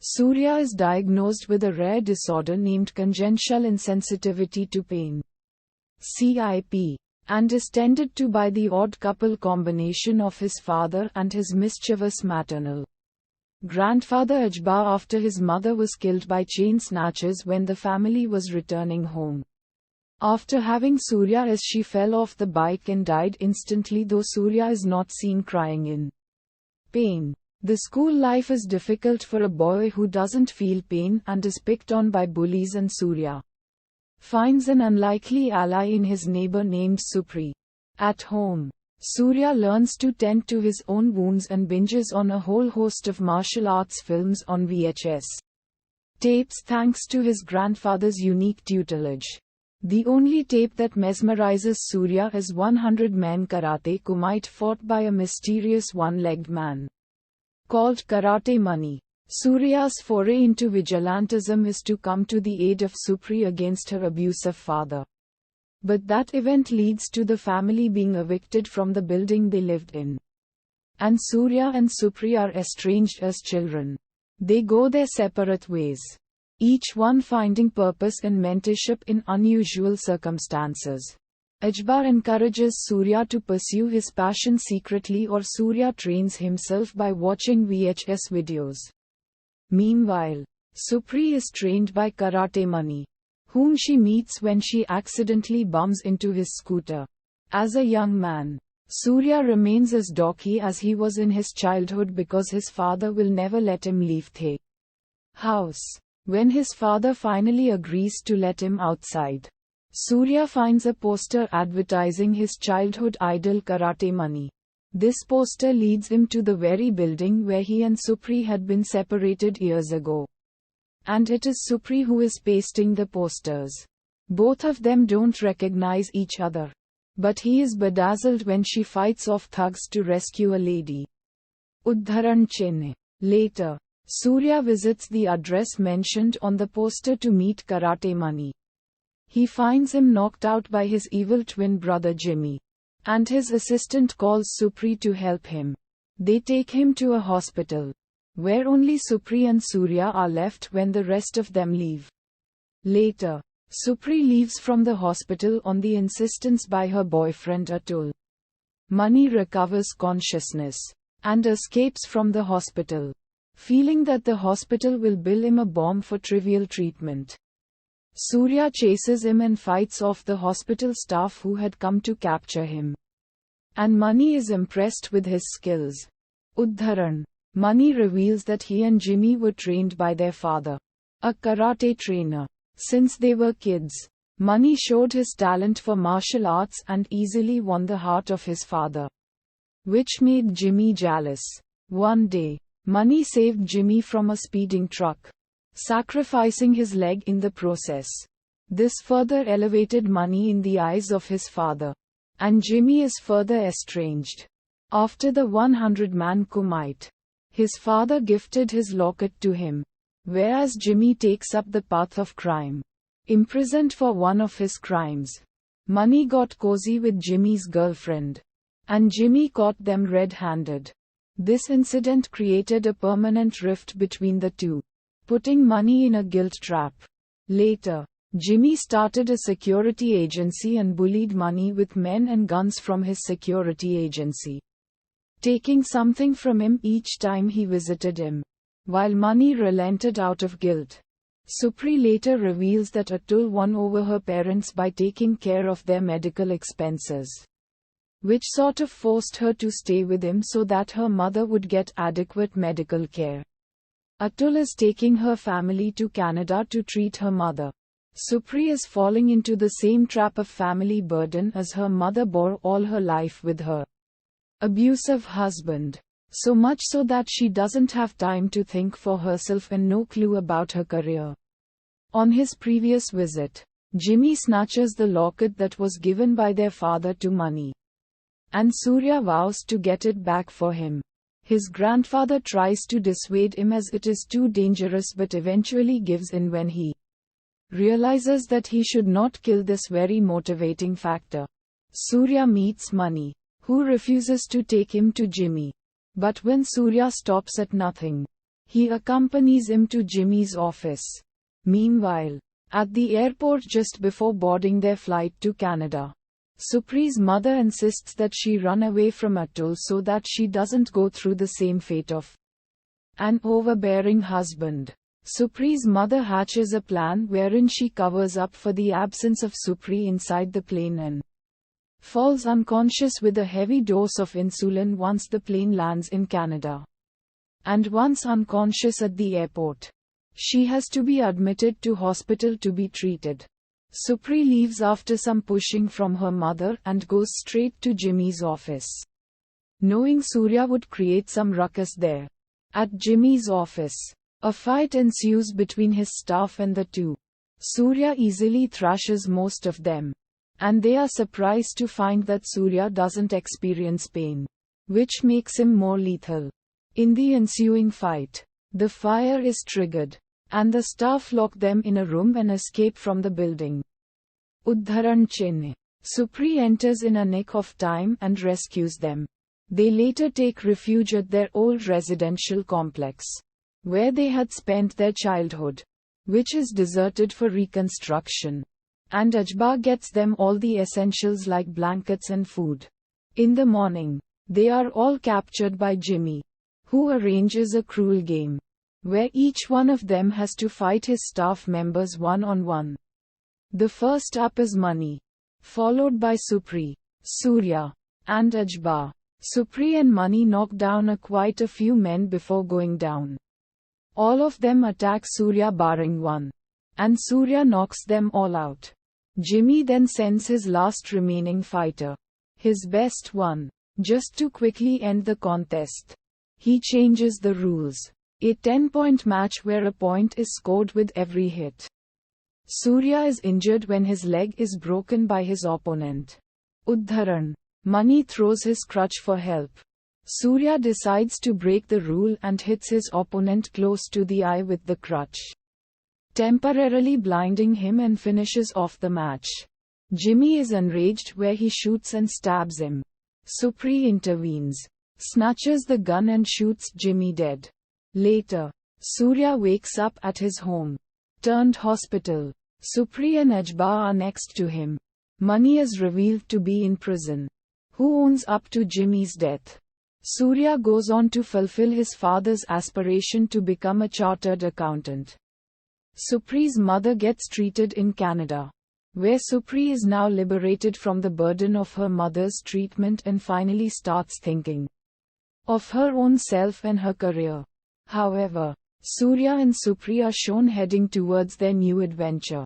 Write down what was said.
Surya is diagnosed with a rare disorder named congenital insensitivity to pain (CIP), and is tended to by the odd couple combination of his father and his mischievous maternal grandfather Ajba after his mother was killed by chain snatchers when the family was returning home. After having Surya as she fell off the bike and died instantly, though Surya is not seen crying in pain. The school life is difficult for a boy who doesn't feel pain and is picked on by bullies, and Surya finds an unlikely ally in his neighbor named Supri. At home, Surya learns to tend to his own wounds and binges on a whole host of martial arts films on VHS tapes thanks to his grandfather's unique tutelage. The only tape that mesmerizes Surya is 100-man karate kumite fought by a mysterious one-legged man called Karate Money. Surya's foray into vigilantism is to come to the aid of Supri against her abusive father. But that event leads to the family being evicted from the building they lived in. And Surya and Supri are estranged as children. They go their separate ways, each one finding purpose and mentorship in unusual circumstances. Ajba encourages Surya to pursue his passion secretly, or Surya trains himself by watching VHS videos. Meanwhile, Supri is trained by Karate Money, whom she meets when she accidentally bumps into his scooter. As a young man, Surya remains as docky as he was in his childhood because his father will never let him leave the house. When his father finally agrees to let him outside, Surya finds a poster advertising his childhood idol Karate Money. This poster leads him to the very building where he and Supri had been separated years ago. And it is Supri who is pasting the posters. Both of them don't recognize each other. But he is bedazzled when she fights off thugs to rescue a lady. Uddharan Chennai. Later, Surya visits the address mentioned on the poster to meet Karate Money. He finds him knocked out by his evil twin brother Jimmy, and his assistant calls Supri to help him. They take him to a hospital, where only Supri and Surya are left when the rest of them leave. Later, Supri leaves from the hospital on the insistence by her boyfriend Atul. Money recovers consciousness and escapes from the hospital, feeling that the hospital will bill him a bomb for trivial treatment. Surya chases him and fights off the hospital staff who had come to capture him. And Money is impressed with his skills. Uddharan. Money reveals that he and Jimmy were trained by their father, a karate trainer. Since they were kids, Money showed his talent for martial arts and easily won the heart of his father, which made Jimmy jealous. One day, Money saved Jimmy from a speeding truck, sacrificing his leg in the process. This further elevated Money in the eyes of his father, and Jimmy is further estranged. After the 100-man kumite, his father gifted his locket to him, whereas Jimmy takes up the path of crime. Imprisoned for one of his crimes, Money got cozy with Jimmy's girlfriend, and Jimmy caught them red-handed. This incident created a permanent rift between the two, putting Money in a guilt trap. Later, Jimmy started a security agency and bullied Money with men and guns from his security agency, taking something from him each time he visited him, while Money relented out of guilt. Supri later reveals that Atul won over her parents by taking care of their medical expenses, which sort of forced her to stay with him so that her mother would get adequate medical care. Atul is taking her family to Canada to treat her mother. Supri is falling into the same trap of family burden as her mother bore all her life with her abusive husband. So much so that she doesn't have time to think for herself and no clue about her career. On his previous visit, Jimmy snatches the locket that was given by their father to Money, and Surya vows to get it back for him. His grandfather tries to dissuade him as it is too dangerous, but eventually gives in when he realizes that he should not kill this very motivating factor. Surya meets Money, who refuses to take him to Jimmy. But when Surya stops at nothing, He accompanies him to Jimmy's office. Meanwhile, at the airport just before boarding their flight to Canada, Supri's mother insists that she run away from Atul so that she doesn't go through the same fate of an overbearing husband. Supri's mother hatches a plan wherein she covers up for the absence of Supri inside the plane and falls unconscious with a heavy dose of insulin once the plane lands in Canada. And once unconscious at the airport, she has to be admitted to hospital to be treated. Supri leaves after some pushing from her mother and goes straight to Jimmy's office, knowing Surya would create some ruckus there. At Jimmy's office, a fight ensues between his staff and the two. Surya easily thrashes most of them, and they are surprised to find that Surya doesn't experience pain, which makes him more lethal. In the ensuing fight, the fire is triggered, and the staff lock them in a room and escape from the building. Uddharan Chennai. Supri enters in a nick of time and rescues them. They later take refuge at their old residential complex, where they had spent their childhood, which is deserted for reconstruction. And Ajba gets them all the essentials like blankets and food. In the morning, they are all captured by Jimmy, who arranges a cruel game, where each one of them has to fight his staff members one-on-one. The first up is Mani, followed by Supri, Surya, and Ajba. Supri and Mani knock down quite a few men before going down. All of them attack Surya barring one, and Surya knocks them all out. Jimmy then sends his last remaining fighter, his best one, just to quickly end the contest. He changes the rules. A 10-point match where a point is scored with every hit. Surya is injured when his leg is broken by his opponent. Uddharan. Mani throws his crutch for help. Surya decides to break the rule and hits his opponent close to the eye with the crutch, temporarily blinding him and finishes off the match. Jimmy is enraged where he shoots and stabs him. Supri intervenes, snatches the gun and shoots Jimmy dead. Later, Surya wakes up at his home turned hospital. Supri and Ajba are next to him. Mani is revealed to be in prison, who owns up to Jimmy's death. Surya goes on to fulfill his father's aspiration to become a chartered accountant. Supri's mother gets treated in Canada, where Supri is now liberated from the burden of her mother's treatment and finally starts thinking of her own self and her career. However, Surya and Supri are shown heading towards their new adventure.